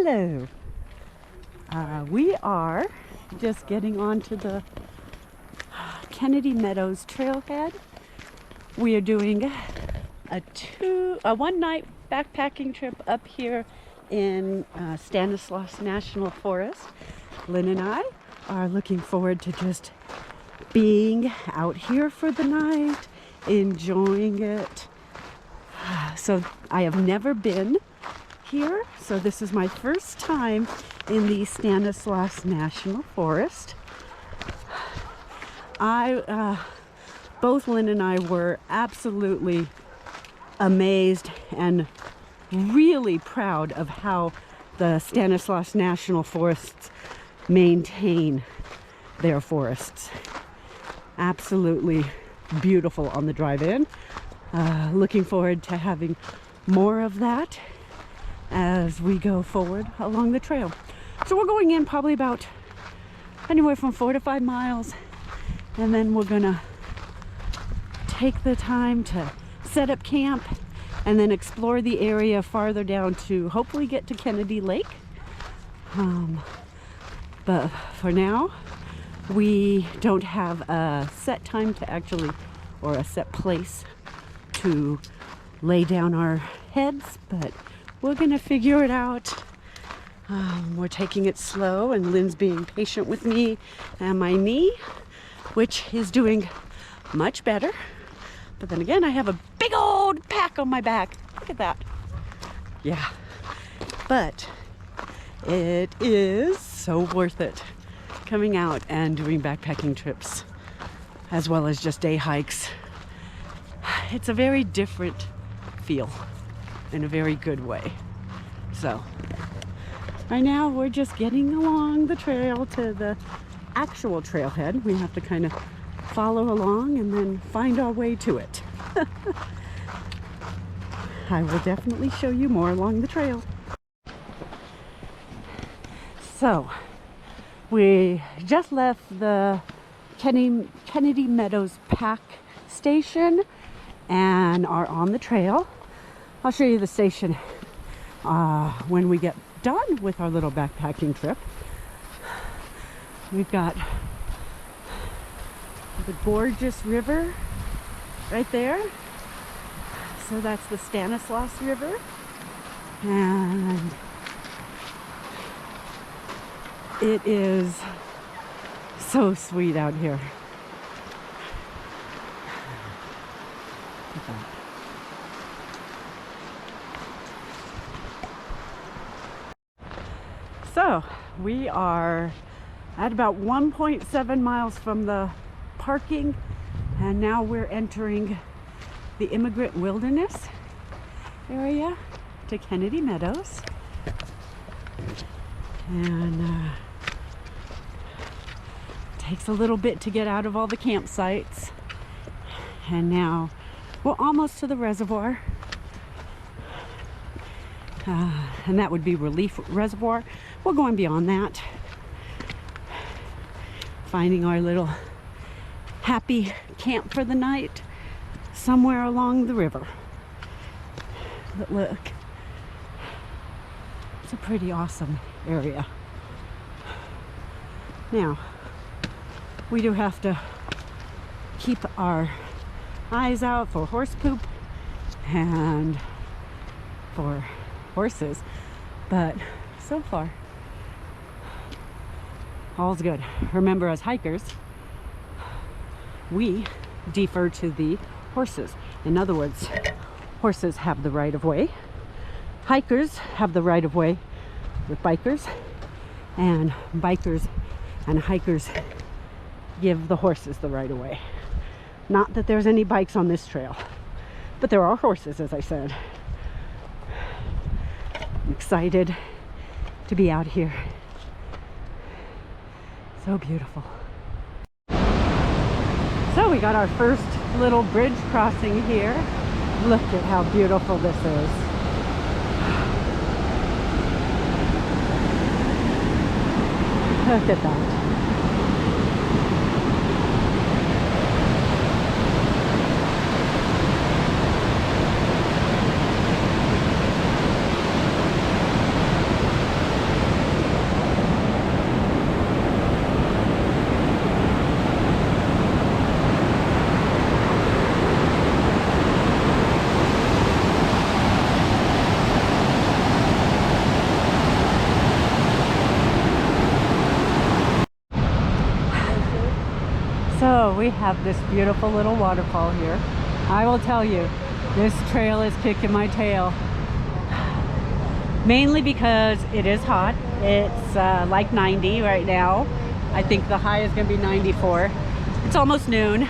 Hello. We are just getting onto the Kennedy Meadows trailhead. We are doing a one-night backpacking trip up here in Stanislaus National Forest. Lynn and I are looking forward to just being out here for the night, enjoying it. So I have never been here, so this is my first time in the Stanislaus National Forest. Both Lynn and I were absolutely amazed and really proud of how the Stanislaus National Forests maintain their forests. Absolutely beautiful on the drive-in. Looking forward to having more of that as we go forward along the trail. So we're going in probably about anywhere from 4 to 5 miles, and then we're gonna take the time to set up camp and then explore the area farther down to hopefully get to Kennedy Lake. But for now, we don't have a set time to actually, or a set place to lay down our heads, but we're gonna figure it out. We're taking it slow, and Lynn's being patient with me and my knee, which is doing much better. But then again, I have a big old pack on my back. Look at that. Yeah, but it is so worth it coming out and doing backpacking trips as well as just day hikes. It's a very different feel in a very good way. So right now we're just getting along the trail to the actual trailhead. We have to kind of follow along and then find our way to it. I will definitely show you more along the trail. So we just left the Kennedy Meadows Pack Station and are on the trail. I'll show you the station when we get done with our little backpacking trip. We've got the gorgeous river right there. So that's the Stanislaus River. And it is so sweet out here. Look at that. So we are at about 1.7 miles from the parking, and now we're entering the Emigrant Wilderness area to Kennedy Meadows. And takes a little bit to get out of all the campsites, and now we're almost to the reservoir, and that would be Relief Reservoir. We're going beyond that, finding our little happy camp for the night somewhere along the river. But look, it's a pretty awesome area. Now, we do have to keep our eyes out for horse poop and for horses, but so far all's good. Remember, as hikers, we defer to the horses. In other words, horses have the right of way, hikers have the right of way with bikers, and bikers and hikers give the horses the right of way. Not that there's any bikes on this trail, but there are horses, as I said. I'm excited to be out here. So beautiful. So we got our first little bridge crossing here. Look at how beautiful this is. Look at that. So we have this beautiful little waterfall here. I will tell you, this trail is kicking my tail. Mainly because it is hot. It's like 90 right now. I think the high is going to be 94. It's almost noon.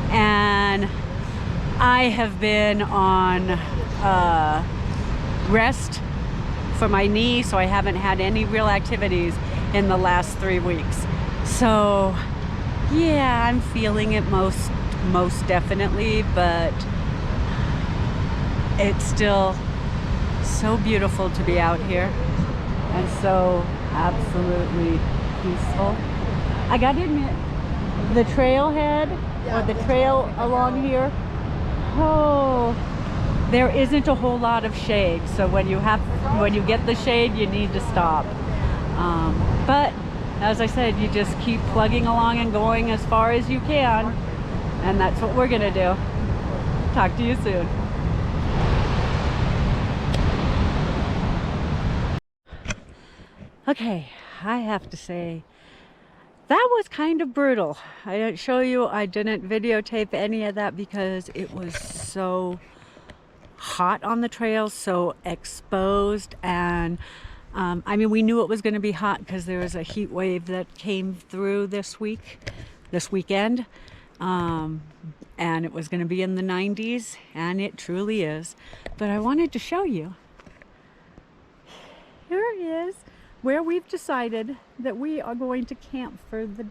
And I have been on rest for my knee, so I haven't had any real activities in the last 3 weeks. So yeah, I'm feeling it most definitely, but it's still so beautiful to be out here and so absolutely peaceful. I gotta admit, the trailhead or the trail along here, oh, there isn't a whole lot of shade, so when you get the shade, you need to stop. But as I said, you just keep plugging along and going as far as you can, and that's what we're gonna do. Talk to you soon. Okay, I have to say, that was kind of brutal. I didn't show you, I didn't videotape any of that because it was so hot on the trail, so exposed, and I mean, we knew it was going to be hot because there was a heat wave that came through this weekend, and it was going to be in the 90s, and it truly is. But I wanted to show you. Here is where we've decided that we are going to camp for the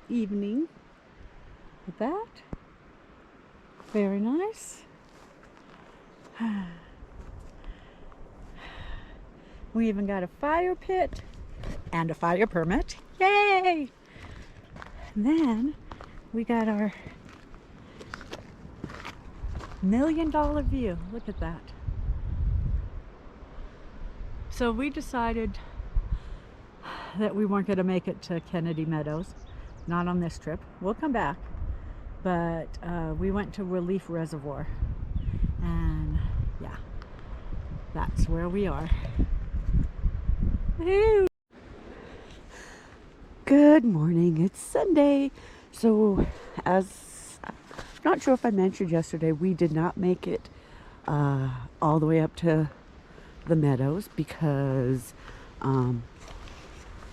evening. With that, very nice. We even got a fire pit and a fire permit. Yay! And then we got our $1 million view. Look at that. So we decided that we weren't going to make it to Kennedy Meadows. Not on this trip. We'll come back. But we went to Relief Reservoir. And yeah, that's where we are. Woo. Good morning. It's Sunday. So as I'm not sure if I mentioned yesterday, we did not make it all the way up to the Meadows because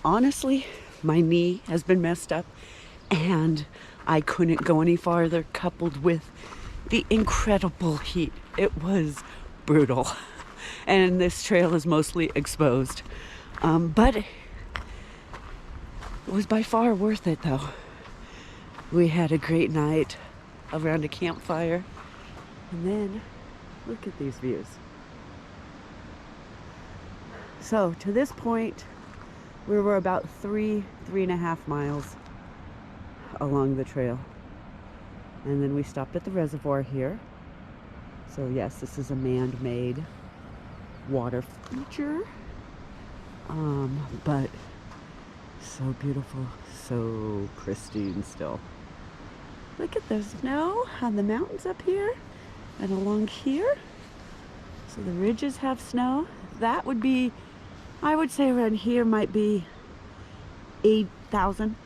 honestly, my knee has been messed up and I couldn't go any farther, coupled with the incredible heat. It was brutal. And this trail is mostly exposed. But it was by far worth it though. We had a great night around a campfire. And then, look at these views. So to this point, we were about 3.5 miles along the trail. And then we stopped at the reservoir here. So yes, this is a man-made water feature. But so beautiful, so pristine still. Look at the snow on the mountains up here and along here. So the ridges have snow. That would be, I would say around here might be 8,000,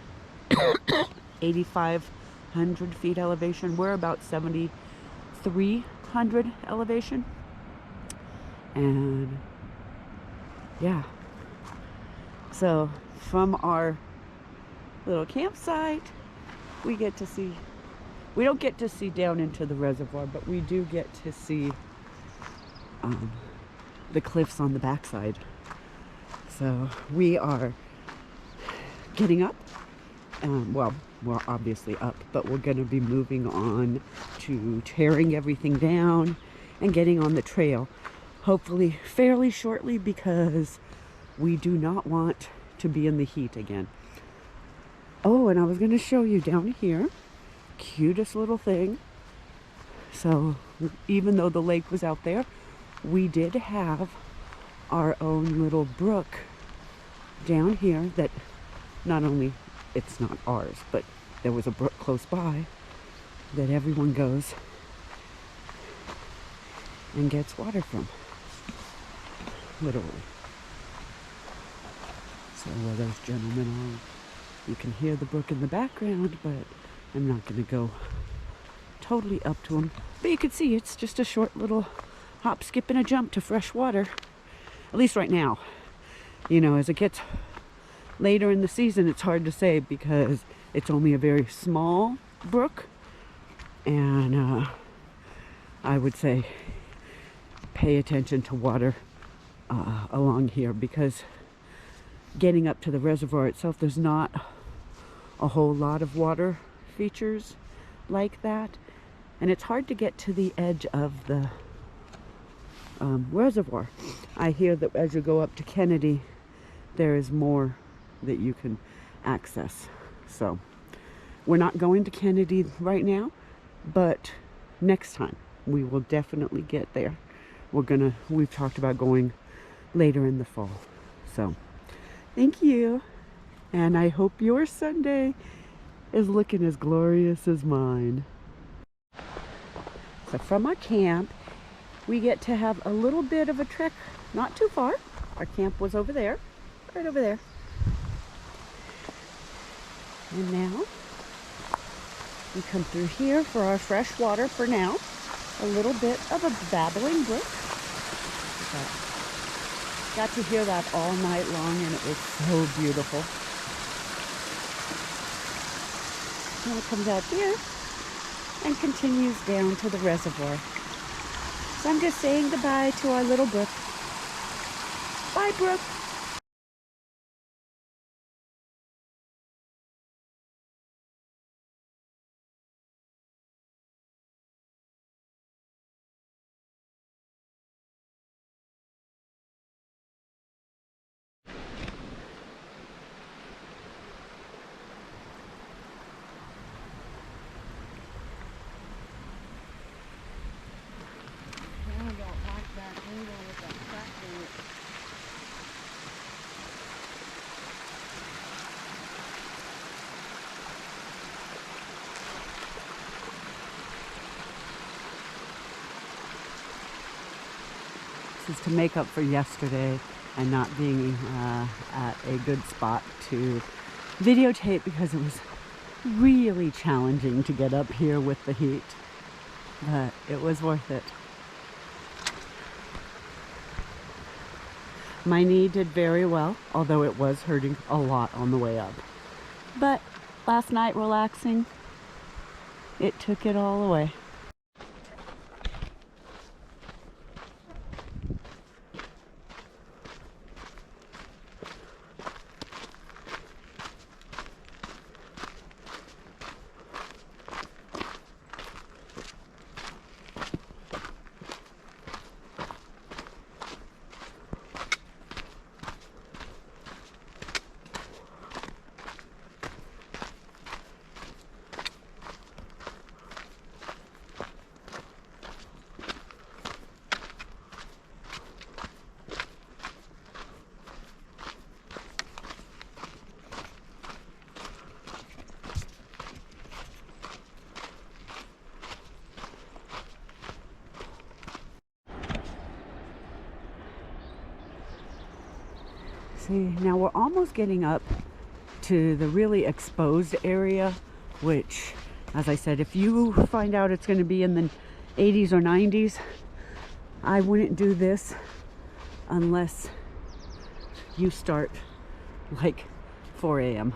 8,500 feet elevation. We're about 7,300 elevation. And yeah. So from our little campsite, we get to see, we don't get to see down into the reservoir, but we do get to see the cliffs on the backside. So we are getting up. Well, we're obviously up, but we're going to be moving on to tearing everything down and getting on the trail. Hopefully fairly shortly, because we do not want to be in the heat again. Oh, and I was going to show you down here, cutest little thing. So even though the lake was out there, we did have our own little brook down here that not only, it's not ours, but there was a brook close by that everyone goes and gets water from. Literally. So those gentlemen are, you can hear the brook in the background, but I'm not going to go totally up to them. But you can see it's just a short little hop, skip, and a jump to fresh water. At least right now. You know, as it gets later in the season, it's hard to say because it's only a very small brook. And I would say pay attention to water along here, because getting up to the reservoir itself, there's not a whole lot of water features like that, and it's hard to get to the edge of the reservoir. I hear that as you go up to Kennedy, there is more that you can access. So we're not going to Kennedy right now, but next time we will definitely get there. We've talked about going later in the fall. So thank you, and I hope your Sunday is looking as glorious as mine. So from our camp, we get to have a little bit of a trek, not too far. Our camp was over there, right over there. And now we come through here for our fresh water for now. A little bit of a babbling brook. But got to hear that all night long, and it was so beautiful. And it comes out here and continues down to the reservoir. So I'm just saying goodbye to our little brook. Bye, brook. This is to make up for yesterday and not being at a good spot to videotape, because it was really challenging to get up here with the heat, but it was worth it. My knee did very well, although it was hurting a lot on the way up. But last night relaxing, it took it all away. See, now we're almost getting up to the really exposed area, which, as I said, if you find out it's going to be in the 80s or 90s, I wouldn't do this unless you start like 4 a.m.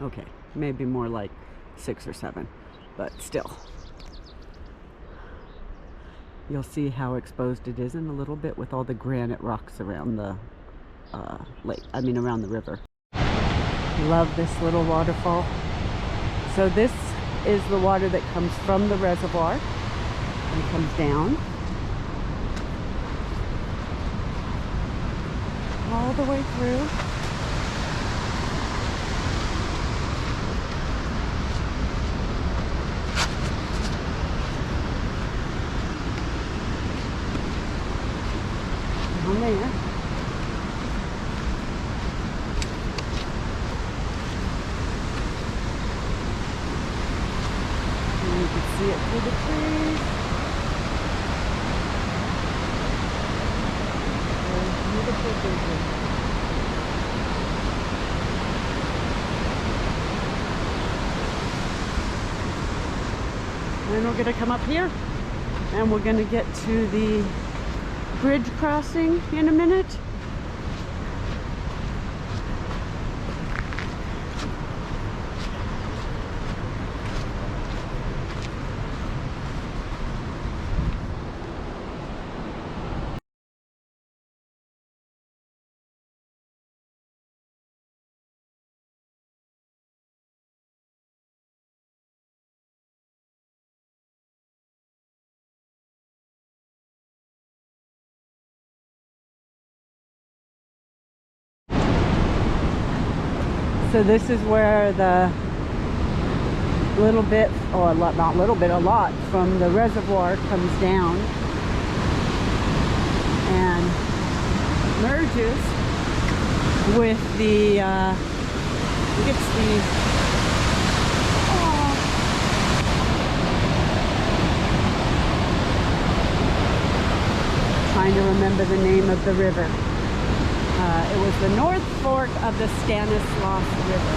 Okay, maybe more like 6 or 7, but still. You'll see how exposed it is in a little bit with all the granite rocks around the lake, around the river. Love this little waterfall. So this is the water that comes from the reservoir and comes down all the way through. Down there. And you can see it through the trees. Beautiful vision. then we're gonna come up here and we're gonna get to the bridge crossing in a minute. So this is where the little bit, or not little bit, a lot from the reservoir comes down and merges with the, trying to remember the name of the river. It was the North Fork of the Stanislaus River.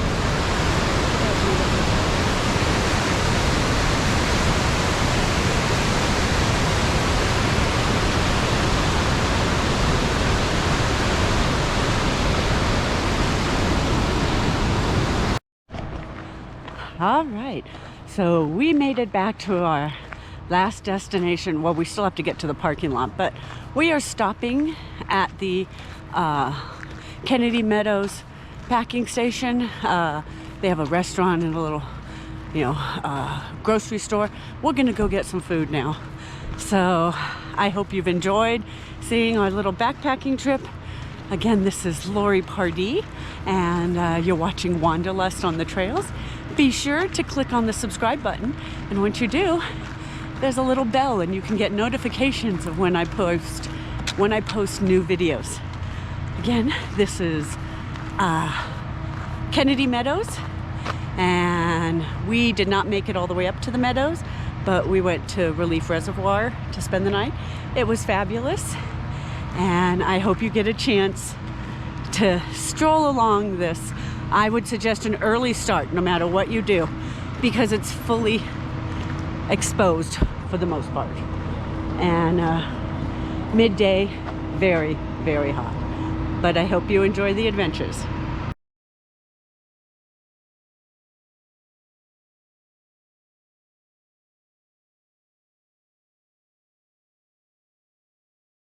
All right, so we made it back to our last destination. Well, we still have to get to the parking lot, but we are stopping at the Kennedy Meadows packing station. They have a restaurant and a little, grocery store. We're gonna go get some food now. So I hope you've enjoyed seeing our little backpacking trip. Again, this is Lori Pardee, and you're watching Wanderlust on the Trails. Be sure to click on the subscribe button, and once you do, there's a little bell and you can get notifications of when I post new videos. Again, this is Kennedy Meadows, and we did not make it all the way up to the Meadows, but we went to Relief Reservoir to spend the night. It was fabulous, and I hope you get a chance to stroll along this. I would suggest an early start no matter what you do, because it's fully exposed for the most part, and midday, very, very hot. But I hope you enjoy the adventures.